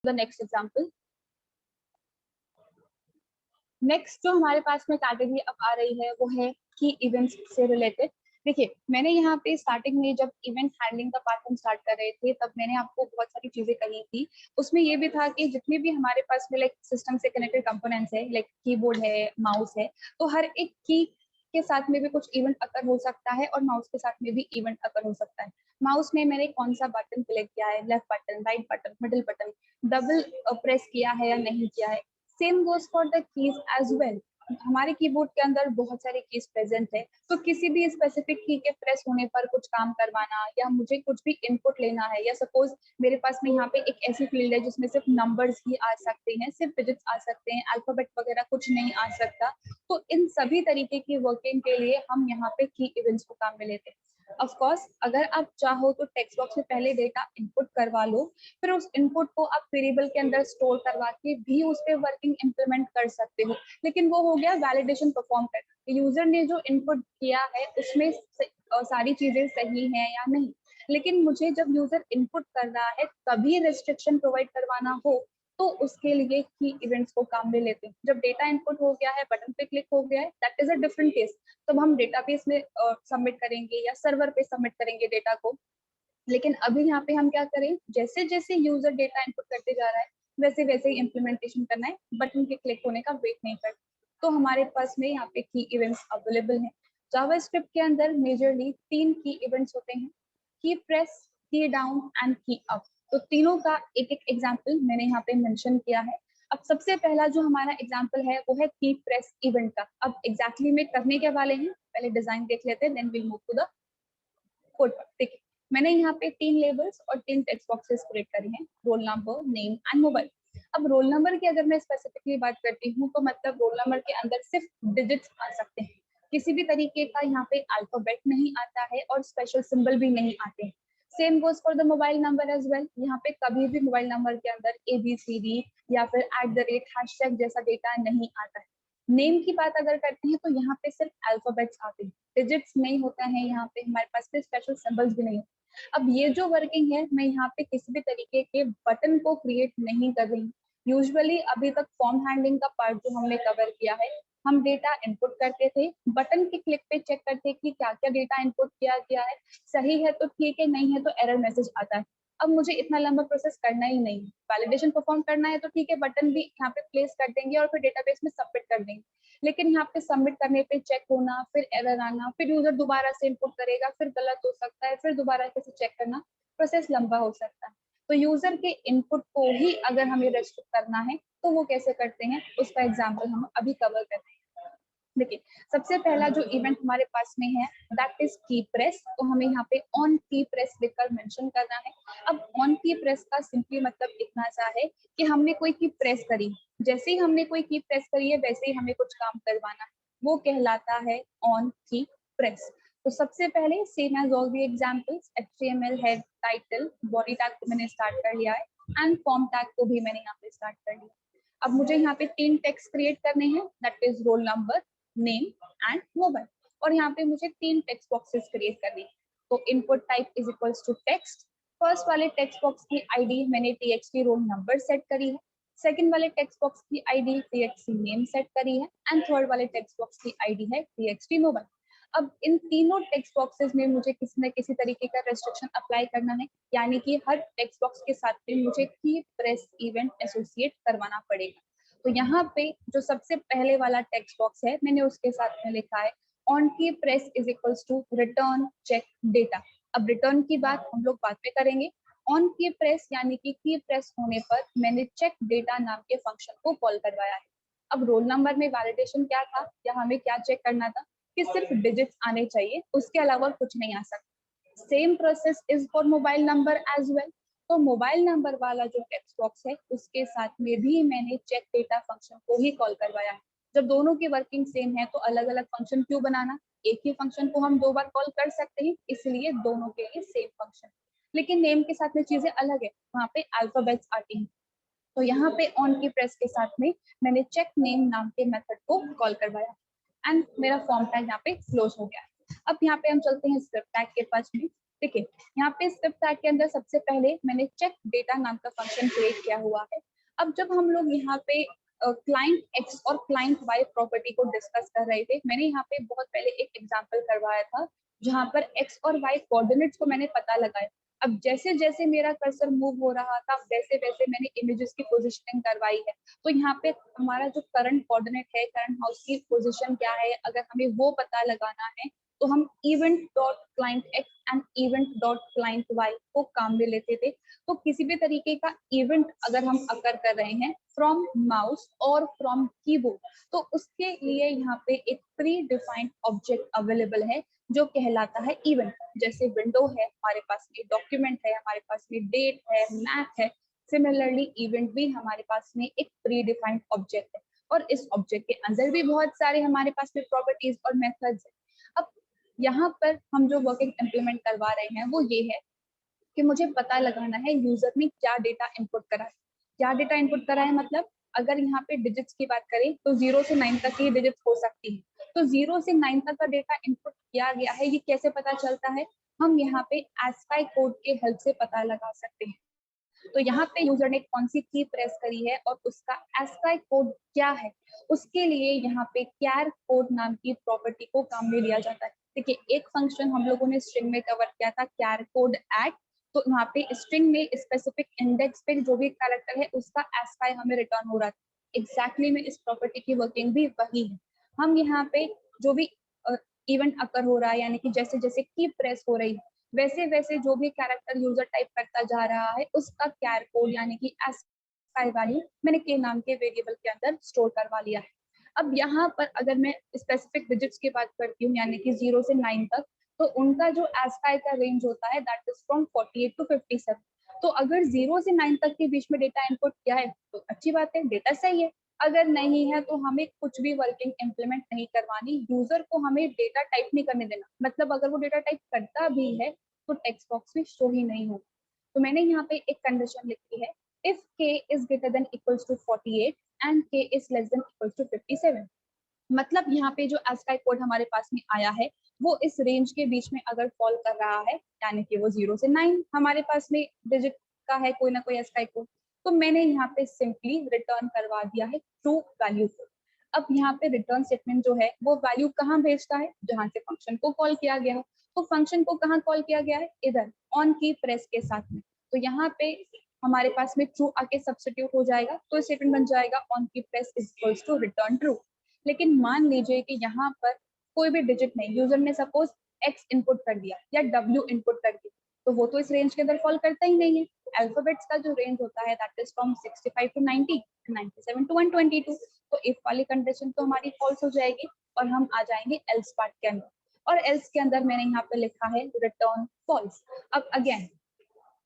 The next example. Next जो हमारे पास में कैटेगरी अब आ रही है वो है की इवेंट्स से रिलेटेड। देखिए, मैंने यहाँ पे स्टार्टिंग में जब इवेंट हैंडलिंग का पार्ट हम स्टार्ट कर रहे थे तब मैंने आपको बहुत सारी चीजें कही थी। उसमें ये भी था कि जितने भी हमारे पास में लाइक सिस्टम से कनेक्टेड कंपोनेंट्स है, लाइक कीबोर्ड है, माउस है, तो हर एक की के साथ में भी कुछ इवेंट अकर हो सकता है और माउस के साथ में भी इवेंट अकर हो सकता है। माउस में मैंने कौन सा बटन क्लिक किया है, left button, right button, middle button, double press किया है या नहीं किया है। Same goes for the keys as well. हमारे कीबोर्ड के अंदर बहुत सारे कीज प्रेजेंट है, तो किसी भी स्पेसिफिक की के प्रेस होने पर कुछ काम करवाना या मुझे कुछ भी इनपुट लेना है, या सपोज मेरे पास में यहाँ पे एक ऐसी फील्ड है जिसमें सिर्फ नंबर्स ही आ सकते हैं, सिर्फ डिजिट्स आ सकते हैं, अल्फाबेट वगैरह कुछ नहीं आ सकता, तो इन सभी तरीके की वर्किंग के लिए हम यहाँ पे की इवेंट्स को काम में लेते हैं। ऑफ कोर्स अगर आप चाहो तो टेक्स्ट बॉक्स में पहले डेटा इनपुट करवा लो, फिर उस इनपुट को आप वेरिएबल के अंदर स्टोर करवा के भी उस पर वर्किंग इंप्लीमेंट कर सकते हो। लेकिन वो हो गया वैलिडेशन परफॉर्म करना, यूजर ने जो इनपुट किया है उसमें सारी चीजें सही हैं या नहीं। लेकिन मुझे जब यूजर इनपुट कर रहा है तभी रेस्ट्रिक्शन प्रोवाइड करवाना हो तो उसके लिए की इवेंट्स को काम में लेते हैं। जब डेटा इनपुट हो गया है, बटन पे क्लिक हो गया है, that is a different case. तब हम डेटाबेस में सबमिट करेंगे या सर्वर पे सबमिट करेंगे डेटा को। लेकिन अभी यहाँ पे हम क्या करें, जैसे जैसे यूजर डेटा इनपुट करते जा रहा है वैसे वैसे ही इम्प्लीमेंटेशन करना है, बटन के क्लिक होने का वेट नहीं करना। तो हमारे पास में यहाँ पे की इवेंट्स अवेलेबल हैं। जावास्क्रिप्ट के अंदर मेजरली 3 की इवेंट्स होते हैं, की प्रेस, की डाउन एंड की अप। तो तीनों का एक एक एग्जाम्पल मैंने यहाँ पे मेंशन किया है। अब सबसे पहला जो हमारा एग्जाम्पल है वो है की प्रेस इवेंट का। अब एग्जैक्टली में करने के वाले हैं, पहले डिजाइन देख लेते हैं, then we move to the code. देखिए, मैंने यहाँ पे 3 लेबल्स और 3 टेक्स्ट बॉक्सेस क्रिएट करी हैं, roll number, name and mobile. अब रोल नंबर की अगर मैं स्पेसिफिकली बात करती हूँ तो मतलब रोल नंबर के अंदर सिर्फ डिजिट्स आ सकते हैं, किसी भी तरीके का यहाँ पे अल्फाबेट नहीं आता है और स्पेशल सिंबल भी नहीं आते हैं। Same goes for the mobile number as well. यहाँ पे कभी भी मोबाइल नंबर के अंदर ABCD या फिर @ हैशटैग जैसा डेटा नहीं आता है। नेम की बात अगर करते हैं तो यहाँ पे सिर्फ अल्फाबेट्स आते हैं, डिजिट्स नहीं होता है, यहाँ पे हमारे पास में स्पेशल सिंबल्स भी नहीं। अब ये जो वर्किंग है, मैं यहाँ पे किसी भी तरीके के बटन को क्रिएट नहीं कर रही। यूजुअली अभी तक फॉर्म हैंडलिंग का पार्ट जो हमने कवर किया है, हम डेटा इनपुट करते थे, बटन के क्लिक पे चेक करते कि क्या क्या डेटा इनपुट किया गया है, सही है तो ठीक है, नहीं है तो एरर मैसेज आता है। अब मुझे इतना लंबा प्रोसेस करना ही नहीं, वैलिडेशन परफॉर्म करना है तो ठीक है, बटन भी यहाँ पे प्लेस कर देंगे और फिर डेटाबेस में सबमिट कर देंगे। लेकिन यहाँ पे सबमिट करने पे चेक होना, फिर एरर आना, फिर यूजर दोबारा से इनपुट करेगा, फिर गलत हो सकता है, फिर दोबारा से चेक करना, प्रोसेस लंबा हो सकता है। तो यूजर के इनपुट को ही अगर हमें रेस्ट्रिक्ट करना है तो वो कैसे करते हैं, उसका एग्जाम्पल हम अभी कवर करते हैं। देखिए, सबसे पहला जो इवेंट हमारे पास में है दैट इज की प्रेस। तो हमें यहाँ पे ऑन की प्रेस लिखकर मेंशन करना है। अब ऑन की प्रेस का सिंपली मतलब इतना सा है कि हमने कोई की प्रेस करी, जैसे ही हमने कोई की प्रेस करी है वैसे ही हमें कुछ काम करवाना है, वो कहलाता है ऑन की प्रेस। तो सबसे पहले same as all the examples, HTML head, title, body tag को मैंने स्टार्ट कर लिया है एंड फॉर्म टैग को भी मैंने यहाँ पे स्टार्ट कर लिया। अब मुझे यहाँ पे 3 टेक्स्ट क्रिएट करने हैं, that is roll number, name and mobile. और यहाँ पे मुझे 3 टेक्स्ट बॉक्सेस क्रिएट करनी है। तो input type is equals to text. First वाले टेक्स्ट बॉक्स की आईडी मैंने TXT रोल नंबर सेट करी है, सेकंड वाले टेक्स्ट बॉक्स की आईडी TXT नेम सेट करी है एंड थर्ड वाले टेक्स्ट बॉक्स की आईडी है TXT मोबाइल। अब इन तीनों टेक्स्ट बॉक्सेस में मुझे किसी न किसी तरीके का रेस्ट्रिक्शन अप्लाई करना है, यानी कि हर टेक्स्ट बॉक्स के साथ में मुझे की प्रेस इवेंट एसोसिएट करवाना पड़ेगा। तो यहाँ पे जो सबसे पहले वाला टेक्स्ट बॉक्स है मैंने उसके साथ में लिखा है on key press is equals to return check data. अब रिटर्न की बात हम लोग बाद में करेंगे। ऑन की प्रेस यानी कि की प्रेस होने पर मैंने चेक डेटा नाम के फंक्शन को कॉल करवाया है। अब रोल नंबर में वैलिडेशन क्या था या हमें क्या चेक करना था कि सिर्फ डिजिट्स आने चाहिए, उसके अलावा कुछ नहीं आ सकता। Same process is for mobile number as well. तो मोबाइल नंबर वाला जो टेक्स्ट बॉक्स है उसके साथ में भी मैंने चेक डेटा फंक्शन को ही कॉल करवाया है। जब दोनों की वर्किंग सेम है तो अलग अलग फंक्शन क्यों बनाना, एक ही फंक्शन को हम 2 बार कॉल कर सकते हैं, इसलिए दोनों के लिए सेम फंक्शन। लेकिन नेम के साथ में चीजें अलग है, वहाँ पे अल्फाबेट्स आती हैं। तो यहाँ पे ऑन की प्रेस के साथ में मैंने चेक नेम नाम के मेथड को कॉल करवाया एंड मेरा फॉर्म टैग यहाँ पे क्लोज हो गया। अब यहाँ पे हम चलते हैं स्क्रिप्ट टैग के पास में। देखिए यहाँ पे स्क्रिप्ट टैग के अंदर सबसे पहले मैंने चेक डेटा नाम का फंक्शन क्रिएट किया हुआ है। अब जब हम लोग यहाँ पे क्लाइंट एक्स और क्लाइंट वाई प्रॉपर्टी को डिस्कस कर रहे थे, मैंने यहाँ पे बहुत पहले एक एग्जांपल करवाया था जहाँ पर एक्स और वाई कोऑर्डिनेट्स को मैंने पता लगाया। अब जैसे जैसे मेरा कर्सर मूव हो रहा था वैसे वैसे मैंने इमेजेस की पोजीशनिंग करवाई है। तो यहाँ पे हमारा जो करंट कोऑर्डिनेट है, करंट हाउस की पोजीशन क्या है, अगर हमें वो पता लगाना है तो हम event dot client X and event dot client Y को काम में लेते थे। तो किसी भी तरीके का इवेंट अगर हम अकर कर रहे हैं फ्रॉम माउस और फ्रॉम कीबोर्ड, तो उसके लिए यहाँ पे एक प्री डिफाइंड ऑब्जेक्ट अवेलेबल है जो कहलाता है इवेंट। जैसे विंडो है हमारे पास में, डॉक्यूमेंट है हमारे पास में, डेट है, मैप है, सिमिलरली इवेंट भी हमारे पास में एक प्री डिफाइंड ऑब्जेक्ट है। और इस ऑब्जेक्ट के अंदर भी बहुत सारे हमारे पास में प्रॉपर्टीज और मेथड्स है। अब यहाँ पर हम जो वर्किंग इम्प्लीमेंट करवा रहे हैं वो ये है कि मुझे पता लगाना है यूजर ने क्या डेटा इनपुट करा है। क्या डेटा इनपुट करा है मतलब अगर यहाँ पे डिजिट्स की बात करें तो 0 से 9 तक की डिजिट्स हो सकती है। तो 0 से 9 तक का डेटा इनपुट किया गया है, ये कैसे पता चलता है? हम यहाँ पे ASCII कोड के हेल्प से पता लगा सकते हैं। तो यहाँ पे यूजर ने कौन सी की प्रेस करी है और उसका ASCII कोड क्या है, उसके लिए यहाँ पे क्यार कोड नाम की प्रॉपर्टी को काम में लिया जाता है। देखिए एक फंक्शन हम लोगों ने स्ट्रिंग में कवर किया था क्यार कोड एट, तो यहाँ पे स्ट्रिंग में स्पेसिफिक इंडेक्स पे जो भी कैरेक्टर है उसका ASCII हमें रिटर्न हो रहा था। एग्जैक्टली में इस प्रॉपर्टी की वर्किंग भी वही है। हम यहाँ पे जो भी इवेंट अकर हो रहा है, यानी कि जैसे जैसे की प्रेस हो रही है वैसे वैसे जो भी कैरेक्टर यूजर टाइप करता जा रहा है उसका कैर कोड यानी कि ASCII वैल्यू मैंने के नाम के वेरिएबल के अंदर स्टोर करवा लिया है। अब यहाँ पर अगर मैं स्पेसिफिक डिजिट्स की बात करती हूँ यानी कि 0 से 9 तक, तो उनका जो ASCII का रेंज होता है दैट इज फ्रॉम 48 टू 57। तो अगर 0 से 9 तक के बीच में डेटा इनपुट किया है तो अच्छी बात है, डेटा सही है। अगर नहीं है तो हमें कुछ भी वर्किंग इम्प्लीमेंट नहीं करवानी, यूजर को हमें डेटा टाइप नहीं करने देना। मतलब अगर वो डेटा टाइप करता भी है तो टेक्स्ट बॉक्स में शो ही नहीं होगा। तो मैंने यहाँ पे एक कंडीशन लिखी है, if k is greater than equals to 48 and k is less than equals to 57। मतलब यहाँ पे जो ASCII कोड हमारे पास में आया है वो इस रेंज के बीच में अगर फॉल कर रहा है, यानी कि वो 0 से 9 हमारे पास में डिजिट का है कोई ना कोई ASCII कोड, तो मैंने यहाँ पे सिंपली रिटर्न करवा दिया है ट्रू वैल्यू को। अब यहाँ पे रिटर्न स्टेटमेंट जो है वो वैल्यू कहाँ भेजता है, जहां से फंक्शन को कॉल किया गया है। तो फंक्शन को कहाँ कॉल किया गया है, इधर ऑन की प्रेस के साथ में। तो यहाँ पे हमारे पास में ट्रू आके सब्स्टिट्यूट हो जाएगा, तो स्टेटमेंट बन जाएगा on key press is equals to return true. लेकिन मान लीजिए कि यहाँ पर कोई भी डिजिट नहीं, यूजर ने सपोज एक्स इनपुट कर दिया या डब्ल्यू इनपुट कर दिया, तो वो तो इस रेंज के अंदर फॉल करता ही नहीं है। अल्फाबेट्स का जो रेंज होता है that is from 65 to 90, 97 to 122। तो इफ वाली कंडीशन तो हमारी फॉल्स हो जाएगी और हम आ जाएंगे एल्स पार्ट के अंदर। और एल्स के अंदर मैंने यहाँ पे लिखा है रिटर्न फॉल्स। अब अगेन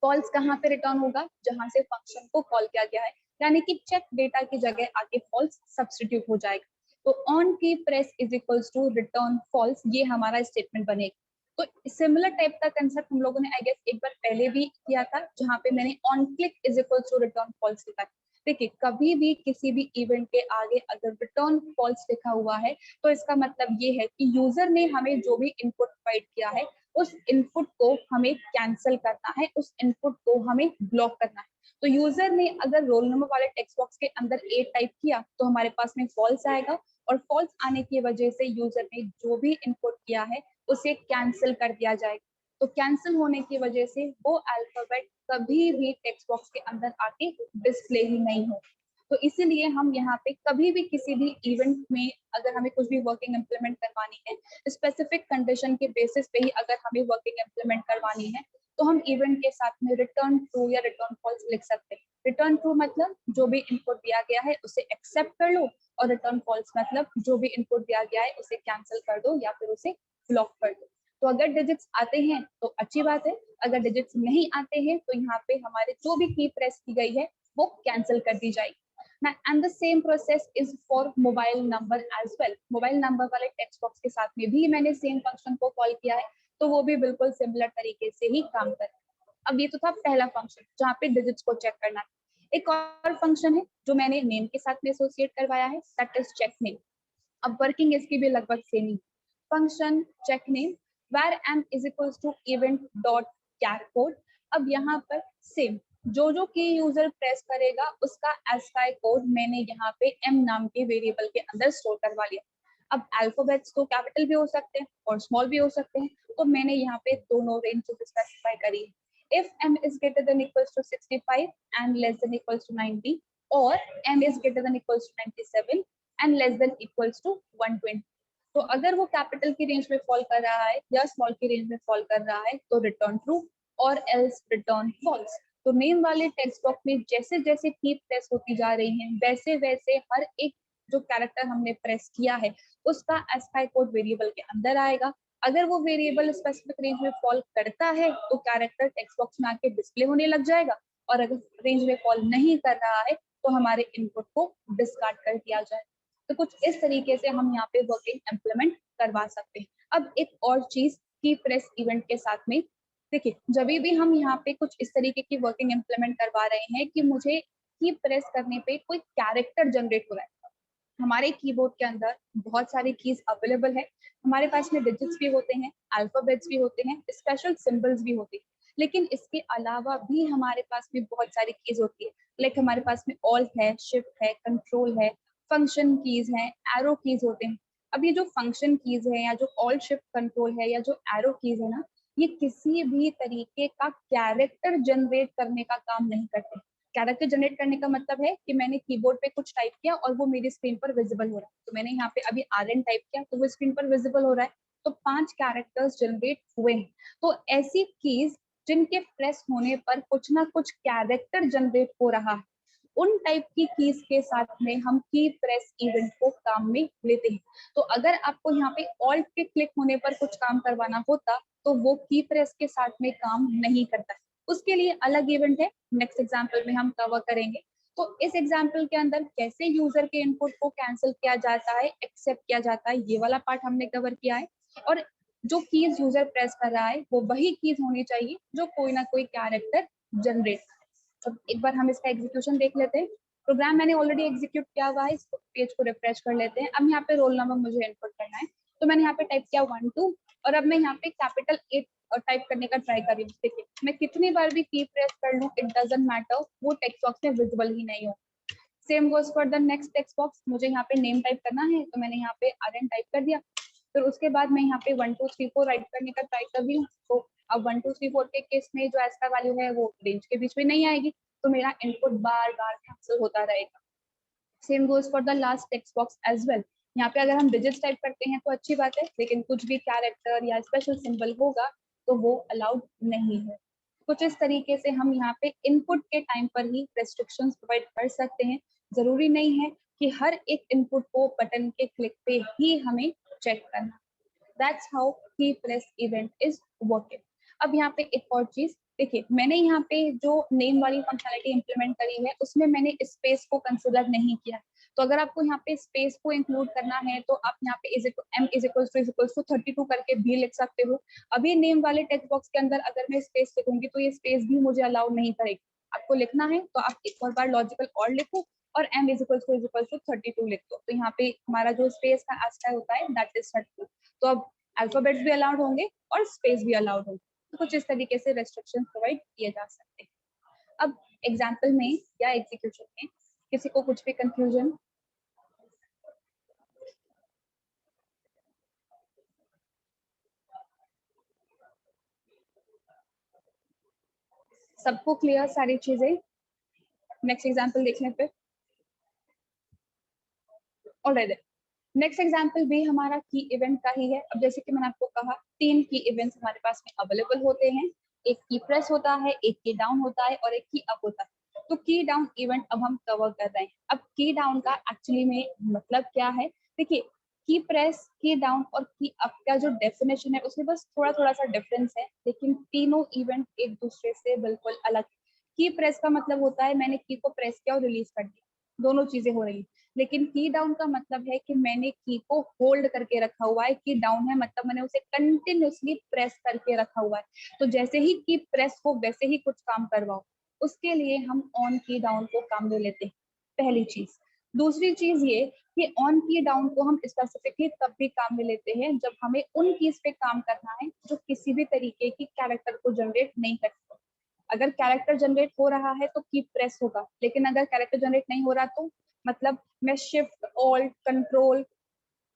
फॉल्स कहाँ पे रिटर्न होगा, जहां से फंक्शन को कॉल किया गया है, यानी कि चेक डेटा की जगह आके फॉल्स सब्स्टिट्यूट हो जाएगा। तो on key press is equals to return false, ये हमारा स्टेटमेंट बनेगा। तो सिमिलर टाइप का कंसेप्ट हम लोगों ने आई गेस एक बार पहले भी किया था, जहां पे मैंने on click is equals to return false लिखा है। देखिए कभी भी किसी भी इवेंट के आगे अगर रिटर्न फॉल्स लिखा हुआ है तो इसका मतलब ये है कि यूजर ने हमें जो भी इनपुट प्रोवाइड किया है उस इनपुट को हमें कैंसिल करना है, उस इनपुट को हमें ब्लॉक करना है। तो यूजर ने अगर रोल नंबर वाले टेक्स्ट बॉक्स के अंदर 8 टाइप किया तो हमारे पास में फॉल्स आएगा, और फॉल्स आने की वजह से यूजर ने जो भी इनपुट किया है उसे कैंसिल कर दिया जाएगा। तो कैंसिल होने की वजह से वो अल्फाबेट कभी भी टेक्स्ट बॉक्स के अंदर आके डिस्प्ले ही नहीं हो। तो इसीलिए हम यहाँ पे कभी भी किसी भी इवेंट में अगर हमें कुछ भी वर्किंग इम्प्लीमेंट करवानी है, स्पेसिफिक कंडीशन के बेसिस पे ही अगर हमें वर्किंग इम्प्लीमेंट करवानी है, तो हम इवेंट के साथ में रिटर्न ट्रू या रिटर्न फॉल्स लिख सकते हैं। रिटर्न ट्रू मतलब जो भी इनपुट दिया गया है उसे एक्सेप्ट कर लो, और रिटर्न फॉल्स मतलब जो भी इनपुट दिया गया है उसे कैंसिल कर दो या फिर उसे ब्लॉक कर दो। तो अगर डिजिट्स आते हैं तो अच्छी बात है, अगर डिजिट्स नहीं आते हैं तो यहाँ पे हमारे जो भी की प्रेस की गई है वो कैंसिल कर दी जाएगी। And the same process is for mobile number as well. Mobile number वाले टेक्स्ट बॉक्स के साथ में भी मैंने सेम फंक्शन को कॉल किया है, तो वो भी बिल्कुल सिमिलर तरीके से ही काम करेगा। अब ये तो था पहला फंक्शन जहाँ पे डिजिट्स को चेक करना है। एक और फंक्शन है जो मैंने नेम के साथ में एसोसिएट करवाया है, दैट इज चेक नेम। अब वर्किंग इसकी भी लगभग सेम ही, function check name where m is equals to event dot char code। अब यहाँ पर सेम जो की यूजर प्रेस करेगा उसका ASCII कोड मैंने यहाँ पे m नाम के वेरिएबल के अंदर स्टोर करवा लिया। अब अल्फाबेट्स तो कैपिटल भी हो सकते हैं और स्मॉल भी हो सकते हैं, तो मैंने यहाँ पे दोनों रेंज स्पेसिफाई करी है। If m is greater than equals to 65 and less than equals to 90, और m is greater than equals to 97 and less than equals to 120, तो अगर वो कैपिटल की रेंज में फॉल कर रहा है या स्मॉल की रेंज में फॉल कर रहा है तो रिटर्न ट्रू और एल्स रिटर्न फॉल्स। तो नेम वाले टेक्स्ट बॉक्स में जैसे जैसे की प्रेस होती जा रही है वैसे वैसे हर एक जो कैरेक्टर हमने प्रेस किया है उसका ASCII कोड वेरिएबल के अंदर आएगा। अगर वो वेरिएबल स्पेसिफिक रेंज में फॉल करता है तो कैरेक्टर टेक्स्ट बॉक्स में आके डिस्प्ले होने लग जाएगा, और अगर रेंज में फॉल नहीं कर रहा है तो हमारे इनपुट को डिस्कार्ड कर दिया जाए। तो कुछ इस तरीके से हम यहाँ पे वर्किंग इम्प्लीमेंट करवा सकते हैं। अब एक और चीज की प्रेस इवेंट के साथ में, देखिए जब भी हम यहाँ पे कुछ इस तरीके की वर्किंग इम्प्लीमेंट करवा रहे हैं कि मुझे की प्रेस करने पे कोई कैरेक्टर जनरेट हो रहा है, हमारे कीबोर्ड के अंदर बहुत सारी कीज अवेलेबल है, हमारे पास में डिजिट्स भी होते हैं, अल्फाबेट्स भी होते हैं, स्पेशल सिंबल्स भी होते हैं, लेकिन इसके अलावा भी हमारे पास में बहुत सारी कीज होती है। लाइक हमारे पास में ऑल्ट है, शिफ्ट है, कंट्रोल है, फंक्शन कीज हैं, एरो कीज होते हैं। अब ये जो फंक्शन कीज है या जो ऑल्ट शिफ्ट कंट्रोल है या जो एरो कीज है ना, ये किसी भी तरीके का कैरेक्टर जनरेट करने का काम नहीं करते। कैरेक्टर जनरेट करने का मतलब है कि मैंने कीबोर्ड पे कुछ टाइप किया और वो मेरी स्क्रीन पर विजिबल हो रहा है। तो मैंने यहाँ पे अभी RN टाइप किया तो वो स्क्रीन पर विजिबल हो रहा है, तो 5 कैरेक्टर्स जनरेट हुए हैं। तो ऐसी कीज जिनके प्रेस होने पर कुछ ना कुछ कैरेक्टर जनरेट हो रहा है, उन टाइप की कीज के साथ में हम की प्रेस इवेंट को काम में लेते हैं। तो अगर आपको यहाँ पे ऑल्ट के क्लिक होने पर कुछ काम करवाना होता तो वो की प्रेस के साथ में काम नहीं करता है, उसके लिए अलग इवेंट है, नेक्स्ट एग्जाम्पल में हम कवर करेंगे। तो इस एग्जाम्पल के अंदर कैसे यूजर के इनपुट को कैंसिल किया जाता है, एक्सेप्ट किया जाता है, ये वाला पार्ट हमने कवर किया है। और जो कीज यूजर प्रेस कर रहा है वो वही कीज होनी चाहिए जो कोई ना कोई कैरेक्टर जनरेट करे। तो एक बार हम इसका एग्जीक्यूशन देख लेते हैं। प्रोग्राम मैंने ऑलरेडी एग्जीक्यूट किया हुआ है, इसको पेज को रिफ्रेश कर लेते हैं। अब यहाँ पे रोल नंबर मुझे इनपुट करना है, तो मैंने यहाँ पे टाइप किया 1 2, और अब मैं यहाँ पे कैपिटल 8 और टाइप करने का ट्राई कर रही हूँ। देखिए मैं कितनी बार भी की प्रेस कर लूँ इट डजंट मैटर, वो टेक्स्ट बॉक्स में विजिबल ही नहीं हो। Same goes for the next text box, मुझे यहाँ पे नेम टाइप करना है तो मैंने यहाँ पे RN टाइप कर दिया, फिर उसके बाद मैं यहाँ पे 1 2 3 4 राइट करने का ट्राई कर रही हूँ। तो अब 1 2 3 4 के केस में जो ASCII वैल्यू है वो रेंज के बीच में नहीं आएगी, तो मेरा इनपुट बार बार कैंसिल होता रहेगा। Same goes for the last text box as well. यहाँ पे अगर हम डिजिट्स टाइप करते हैं तो अच्छी बात है, लेकिन कुछ भी कैरेक्टर या स्पेशल सिंबल होगा तो वो अलाउड नहीं है। कुछ इस तरीके से हम यहाँ पे इनपुट के टाइम पर ही रेस्ट्रिक्शंस प्रोवाइड कर सकते हैं। जरूरी नहीं है कि हर एक इनपुट को बटन के क्लिक पे ही हमें चेक करना। दैट्स हाउ की प्रेस इवेंट इज वर्किंग। अब यहाँ पे एक और चीज देखिए, मैंने यहाँ पे जो नेम वाली फंक्शनलिटी इंप्लीमेंट करी है उसमें मैंने स्पेस को कंसिडर नहीं किया। तो अगर आपको यहाँ पे स्पेस को इंक्लूड करना है तो आप यहाँ पे m इज इक्वल्स टू 32 करके भी लिख सकते हो। अभी नेम वाले टेक्स्ट बॉक्स के अंदर अगर मैं स्पेस लिखूंगी तो ये स्पेस भी मुझे अलाउ नहीं करेगी। आपको लिखना है तो आप एक और बार लॉजिकल और लिखो और m इज इक्वल्स टू 32 लिख दो, तो यहाँ पे हमारा जो स्पेस का ASCII होता है दैट इज 32। तो अब अल्फाबेट्स भी अलाउड होंगे और स्पेस भी अलाउड होंगे, तो कुछ इस तरीके से रेस्ट्रिक्शन प्रोवाइड किए जा सकते हैं। अब एग्जाम्पल में या एग्जीक्यूशन में किसी को कुछ भी कंफ्यूजन? सबको क्लियर सारी चीजें? नेक्स्ट एग्जाम्पल देखने पे ऑलराइट। नेक्स्ट एग्जाम्पल भी हमारा की इवेंट का ही है। अब जैसे कि मैंने आपको कहा 3 की इवेंट्स हमारे पास में अवेलेबल होते हैं, एक की प्रेस होता है, एक की डाउन होता है और एक की अप होता है। तो की डाउन इवेंट अब हम कवर कर रहे हैं। अब की डाउन का एक्चुअली में मतलब क्या है? देखिए की प्रेस, की डाउन और की अप का जो डेफिनेशन है उसमें बस थोड़ा थोड़ा सा डिफरेंस है, लेकिन तीनों इवेंट एक दूसरे से बिल्कुल अलग। की प्रेस का मतलब होता है मैंने की को प्रेस किया और रिलीज कर दिया, दोनों चीजें हो रही है। लेकिन की डाउन का मतलब है कि मैंने की को होल्ड करके रखा हुआ है। की डाउन है मतलब मैंने उसे कंटिन्यूअसली प्रेस करके रखा हुआ है। तो जैसे ही की प्रेस हो वैसे ही कुछ काम करवाओ, उसके लिए हम ऑन की डाउन को काम में लेते हैं, पहली चीज। दूसरी चीज ये कि ऑन की डाउन को हम स्पेसिफिकली तब भी काम में लेते हैं जब हमें उन कीज पे काम करना है जो किसी भी तरीके की कैरेक्टर को जनरेट नहीं करती। अगर कैरेक्टर जनरेट हो रहा है तो की प्रेस होगा, लेकिन अगर कैरेक्टर जनरेट नहीं हो रहा तो मतलब मैं शिफ्ट ऑल्ट कंट्रोल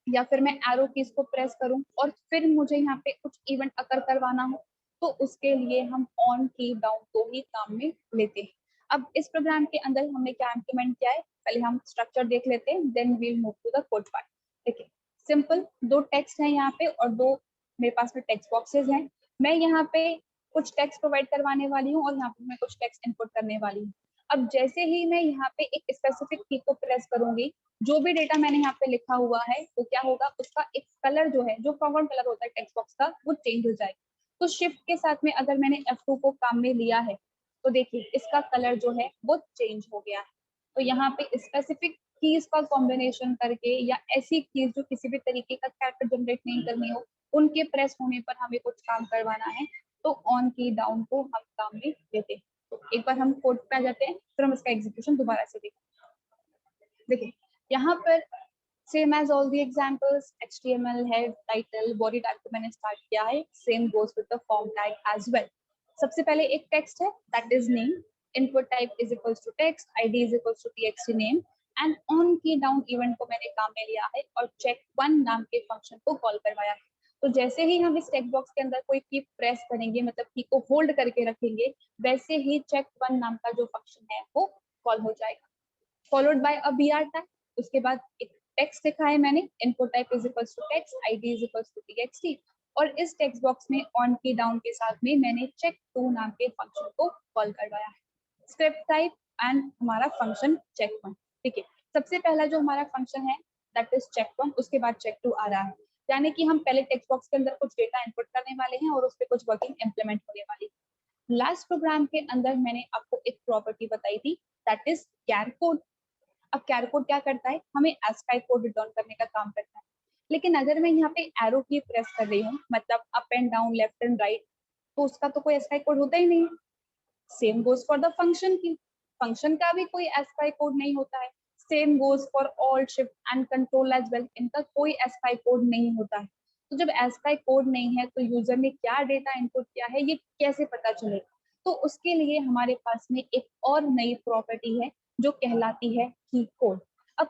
या फिर मैं एरो कीज को प्रेस करूं और फिर मुझे यहाँ पे कुछ इवेंट अकर करवाना हो, तो उसके लिए हम ऑन की डाउन को ही काम में लेते हैं। अब इस प्रोग्राम के अंदर हमने क्या इम्प्लीमेंट किया है, पहले हम स्ट्रक्चर देख लेते हैं, then we'll move to the code part. देखिए सिंपल, दो टेक्स्ट है यहाँ पे और दो मेरे पास में टेक्स्ट बॉक्सेस हैं। मैं यहाँ पे कुछ टेक्स्ट प्रोवाइड करवाने वाली हूँ और यहाँ पे मैं कुछ टेक्स्ट इनपुट करने वाली हूँ। अब जैसे ही मैं यहाँ पे एक स्पेसिफिक की को प्रेस करूंगी, जो भी डेटा मैंने यहाँ पे लिखा हुआ है तो क्या होगा, उसका एक कलर जो है, जो फॉरवर्ड कलर होता है टेक्स्ट बॉक्स का, वो चेंज हो जाएगा। तो शिफ्ट के साथ में अगर मैंने F2 को काम में लिया है तो देखिए इसका कलर जो है वो चेंज हो गया है। तो यहाँ पे स्पेसिफिक कीज का कॉम्बिनेशन करके या ऐसी कीज जो किसी भी तरीके का कैरेक्टर जनरेट नहीं करनी हो, उनके प्रेस होने पर हमें कुछ काम करवाना है तो ऑन की डाउन को हम काम में लेते हैं। तो एक बार हम कोड पे आ जाते हैं, फिर हम इसका एग्जीक्यूशन दोबारा से देखें। देखिए यहाँ पर same as all the examples, HTML head title body tag को मैंने स्टार्ट किया है, same goes with the form tag as well. सबसे पहले एक टेक्स्ट है that is name, input type is equals to text, ID is equals to txt name and on key down event को मैंने काम में लिया है और चेक वन नाम के फंक्शन को कॉल करवाया है। तो जैसे ही हम इस टेक्स्ट बॉक्स के अंदर कोई की प्रेस करेंगे, मतलब की को होल्ड करके रखेंगे, वैसे ही चेक वन नाम का जो फंक्शन है वो कॉल हो जाएगा, followed by a br tag. उसके बाद एक टेक्स्ट लिखा है मैंने, input type is equals to text, ID is equals to txt और इस टेक्स्ट बॉक्स में ऑन की डाउन के साथ में मैंने चेक टू नाम के फंक्शन को कॉल करवाया है। स्क्रिप्ट टाइप एंड हमारा फंक्शन चेक वन। ठीक है, सबसे पहला जो हमारा फंक्शन है दैट इज चेक वन, उसके बाद चेक टू आ रहा है, यानी कि हम पहले टेक्स्ट बॉक्स के अंदर कुछ डेटा इनपुट करने वाले हैं और उस पर कुछ वर्किंग इम्प्लीमेंट होने वाली है। लास्ट प्रोग्राम के अंदर मैंने आपको एक प्रॉपर्टी बताई थी दैट इज कैर कोड। अब कैर कोड क्या करता है, हमें ASCII कोड रिटर्न करने का काम करता है। लेकिन अगर मैं यहाँ पे एरो की प्रेस कर रही हूँ, मतलब up and down left and right, तो उसका तो कोई ASCII कोड होता ही नहीं। Same goes for the function key, function का भी कोई ASCII कोड नहीं होता है। Same goes for all shift and control as well, इनका कोई ASCII कोड नहीं होता है। तो जब ASCII कोड नहीं है तो यूजर ने क्या डेटा इनपुट किया है ये कैसे पता चलेगा? तो उसके लिए हमारे पास में एक और नई प्रॉपर्टी है जो कहलाती है की कोड। अब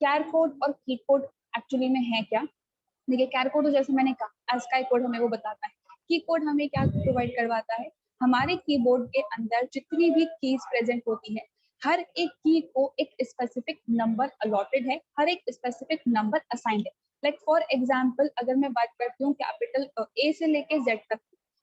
कैर कोड और की कोड एक्चुअली में है क्या? देखिए कैर कोड तो जैसे मैंने कहा ASCII कोड हमें वो बताता है, की कोड हमें क्या प्रोवाइड करवाता है, हमारे कीबोर्ड के अंदर जितनी भी कीज प्रेजेंट होती है, हर एक की को एक स्पेसिफिक नंबर अलॉटेड है, हर एक स्पेसिफिक नंबर असाइंड है। लाइक फॉर एग्जांपल अगर मैं बात करती हूँ कैपिटल ए से लेके जेड तक,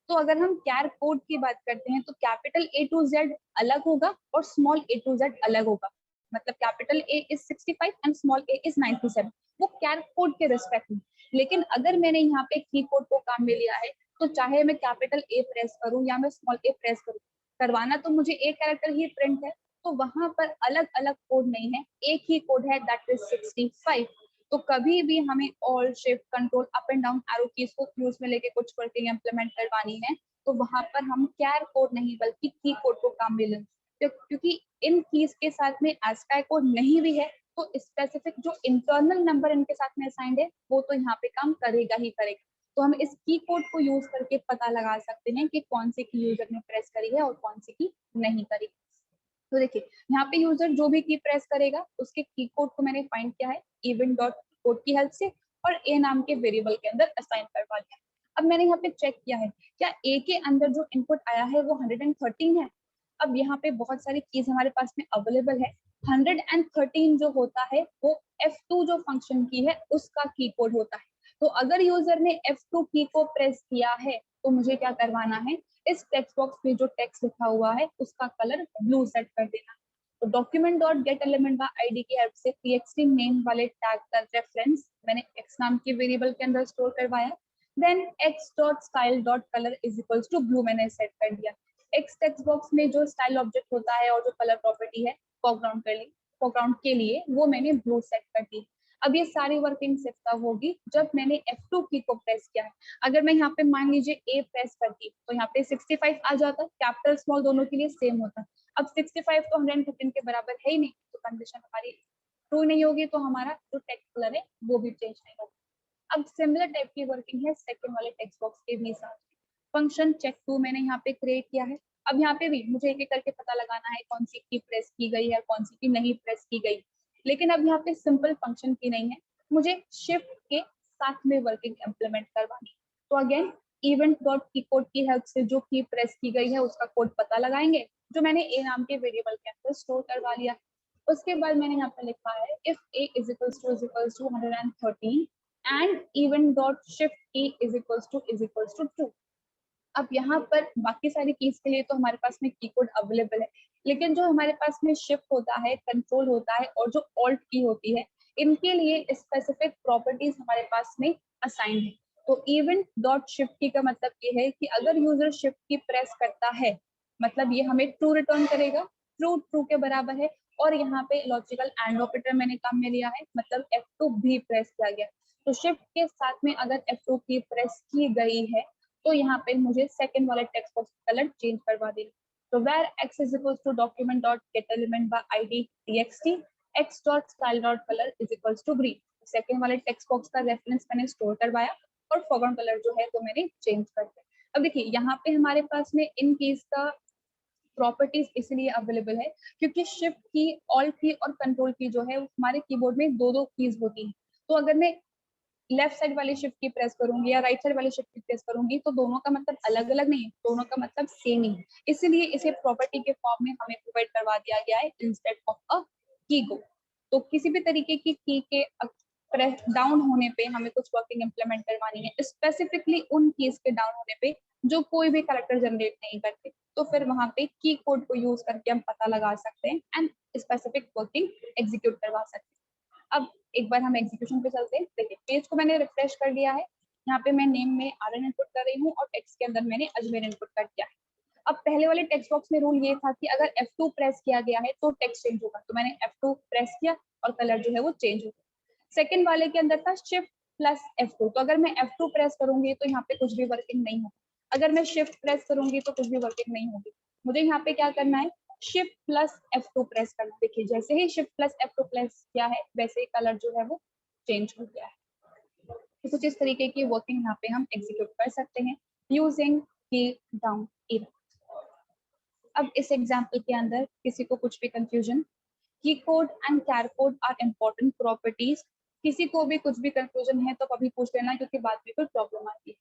तो अगर हम कैर कोड की बात करते हैं तो कैपिटल ए टू जेड अलग होगा और स्मॉल ए टू जेड अलग होगा। मतलब capital A is 65 and small A is 97, वो कैर कोड के रिस्पेक्ट में। लेकिन अगर मैंने यहाँ पे की कोड को काम में लिया है तो चाहे मैं कैपिटल ए प्रेस करूं या मैं स्मॉल ए प्रेस करूं, करवाना तो मुझे एक कैरेक्टर ही प्रिंट है, तो वहां पर अलग अलग कोड नहीं है, एक ही कोड है दैट इज 65। तो कभी भी हमें all shift control up and down arrow keys को यूज में लेके कुछ वर्किंग इम्प्लीमेंट करवानी है तो वहां पर हम कैर कोड नहीं बल्कि की कोड को काम में लें, क्योंकि इन कीज के साथ में ASCII कोड नहीं भी है तो स्पेसिफिक जो इंटरनल नंबर इनके साथ में असाइंड है वो तो यहाँ पे काम करेगा ही करेगा। तो हम इस की कोड को यूज करके पता लगा सकते हैं कि कौन सी की यूजर ने प्रेस करी है और कौन सी की नहीं करी। तो देखिए यहाँ पे यूजर जो भी की प्रेस करेगा उसके की कोड को मैंने फाइंड किया है इवेंट डॉट कोड की हेल्प से और ए नाम के वेरिएबल के अंदर असाइन करवा लिया। अब मैंने यहाँ पे चेक किया है क्या ए के अंदर जो इनपुट आया है वो 113 है। अब यहाँ पे बहुत सारी कीज हमारे पास में अवेलेबल है, 113 जो होता है वो F2 जो फंक्शन की है उसका की कोड होता है। तो अगर यूजर ने F2 की को प्रेस किया है तो मुझे क्या करवाना है, इस टेक्स्ट बॉक्स में जो टेक्स्ट लिखा हुआ है उसका कलर ब्लू सेट कर देना। तो document dot get element by ID की हेल्प से txt नेम वाले टैग का रेफरेंस मैंने x नाम के वेरिएबल के अंदर स्टोर करवाया। Then x dot style dot colour is equals to blue मैंने सेट कर दिया। x टेक्स्ट बॉक्स में जो स्टाइल ऑब्जेक्ट होता है और जो कलर प्रॉपर्टी है फोरग्राउंड के लिए वो मैंने ब्लू सेट कर दी। अब ये सारी वर्किंग सिर्फ तब होगी जब मैंने F2 की को प्रेस किया है। अगर मैं यहाँ पे मान लीजिए A प्रेस करती तो यहाँ पे 65 आ जाता, कैपिटल स्मॉल दोनों के लिए सेम होता। अब 65 तो 113 के बराबर है ही नहीं, तो कंडीशन हमारी ट्रू नहीं होगी तो हमारा जो टेक्स्ट कलर है वो भी चेंज नहीं होगा। अब सिमिलर टाइप की वर्किंग है सेकंड वाले टेक्स्ट बॉक्स के भी साथ। फंक्शन चेक टू मैंने यहाँ पे क्रिएट किया है। अब यहाँ पे भी मुझे एक एक करके पता लगाना है कौन सी की प्रेस की गई है, कौन सी की नहीं प्रेस की गई। लेकिन अब यहाँ पे सिंपल फंक्शन की नहीं है, मुझे शिफ्ट के साथ में वर्किंग इम्प्लीमेंट करवानी। तो अगेन इवेंट डॉट की कोड की हेल्प से जो की प्रेस की गई है उसका कोड पता लगाएंगे, जो मैंने ए नाम के वेरिएबल के अंदर स्टोर करवा लिया। उसके बाद मैंने यहाँ पे लिखा है if a is equals to 113 and event dot shift key is equals to true। अब यहाँ पर बाकी सारी कीज के लिए तो हमारे पास में की कोड अवेलेबल है, लेकिन जो हमारे पास में शिफ्ट होता है, कंट्रोल होता है और जो ऑल्ट की होती है, इनके लिए स्पेसिफिक प्रॉपर्टीज हमारे पास में असाइन है। तो इवेंट डॉट शिफ्ट की का मतलब ये है कि अगर यूजर शिफ्ट की प्रेस करता है, मतलब ये हमें ट्रू रिटर्न करेगा, ट्रू ट्रू के बराबर है। और यहाँ पे लॉजिकल एंड ऑपरेटर मैंने काम में लिया है, मतलब F2 भी प्रेस किया गया। तो शिफ्ट के साथ में अगर F2 की प्रेस की गई है तो यहाँ पे मुझे सेकंड वाले टेक्स्ट बॉक्स का कलर चेंज करवा देना। तो where x is equals to document dot get element by id txt x dot style dot color is equals to green। Second वाले टेक्स्ट बॉक्स का रेफरेंस मैंने स्टोर करवाया और फॉरग्राउंड कलर जो है तो मैंने चेंज कर दिया। अब देखिए यहाँ पे हमारे पास में इन केस का प्रॉपर्टीज इसलिए अवेलेबल है क्योंकि शिफ्ट की, ऑल्ट की और कंट्रोल की जो है हमारे कीबोर्ड में दो दो कीज होती है। तो अगर मैं लेफ्ट साइड वाली शिफ्ट की प्रेस करूंगी या राइट साइड वाली शिफ्ट की प्रेस करूंगी तो दोनों का मतलब अलग अलग नहीं है, दोनों का मतलब सेम ही है। इसलिए इसे प्रॉपर्टी के फॉर्म में हमें प्रोवाइड करवा दिया गया है इंस्टेड ऑफ अ की को। तो किसी भी तरीके की के प्रेस डाउन होने पे हमें कुछ वर्किंग इंप्लीमेंट करवानी है, स्पेसिफिकली उन कीज के डाउन होने पे जो कोई भी कैरेक्टर जनरेट नहीं करते, तो फिर वहां पे की कोड को यूज करके हम पता लगा सकते हैं एंड स्पेसिफिक वर्किंग एग्जीक्यूट करवा सकते हैं। अब एक बार हम एग्जीक्यूशन पे चलते हैं। देखिए पेज को मैंने रिफ्रेश कर दिया है, यहाँ पे मैं नेम में आर्यन इनपुट कर रही हूँ और टेक्स्ट के अंदर मैंने अजमेर इनपुट कर दिया है। अब पहले वाले टेक्स्ट बॉक्स में रूल ये था कि अगर F2 प्रेस किया गया है तो टेक्स्ट चेंज होगा, तो मैंने F2 प्रेस किया और कलर जो है वो चेंज हो गया। सेकंड वाले के अंदर था शिफ्ट प्लस F2, तो अगर मैं F2 प्रेस करूंगी तो यहाँ पे कुछ भी वर्किंग नहीं होगी, अगर मैं शिफ्ट प्रेस करूंगी तो कुछ भी वर्किंग नहीं होगी। मुझे यहाँ पे क्या करना है, शिफ्ट प्लस F2 प्रेस करना। देखिए जैसे ही शिफ्ट प्लस F2 प्रेस किया है वैसे ही कलर जो है वो चेंज हो गया है। तो कुछ इस तरीके की वर्किंग यहाँ पे हम एग्जीक्यूट कर सकते हैं यूजिंग की डाउन इवेंट। अब इस एग्जाम्पल के अंदर किसी को कुछ भी confusion, key code and char code are important properties, किसी को भी कुछ भी कंफ्यूजन है तो कभी पूछ लेना क्योंकि बाद में कोई प्रॉब्लम आती है।